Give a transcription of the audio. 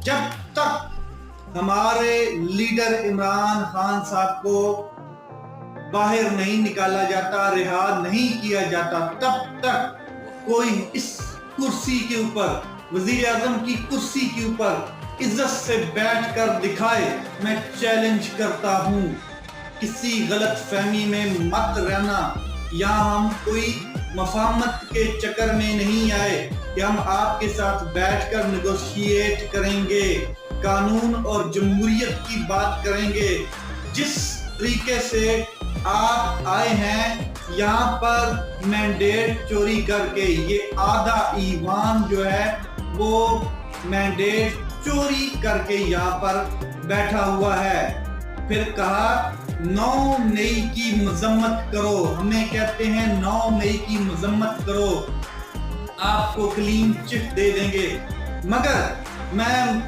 جب تک ہمارے لیڈر عمران خان صاحب کو باہر نہیں نکالا جاتا، رہا نہیں کیا جاتا، تب تک کوئی اس کرسی کے اوپر، وزیر اعظم کی کرسی کے اوپر عزت سے بیٹھ کر دکھائے۔ میں چیلنج کرتا ہوں، کسی غلط فہمی میں مت رہنا۔ یہاں ہم کوئی مفاہمت کے چکر میں نہیں آئے کہ ہم آپ کے ساتھ بیٹھ کر نیگوشیٹ کریں گے، قانون اور جمہوریت کی بات کریں گے۔ جس طریقے سے آپ آئے ہیں یہاں پر مینڈیٹ چوری کر کے، یہ آدھا ایوان جو ہے وہ مینڈیٹ چوری کر کے یہاں پر بیٹھا ہوا ہے۔ پھر کہا 9 مئی کی مذمت کرو، ہمیں کہتے ہیں 9 مئی کی مذمت کرو، آپ کو کلین چٹ دے دیں گے۔ مگر میں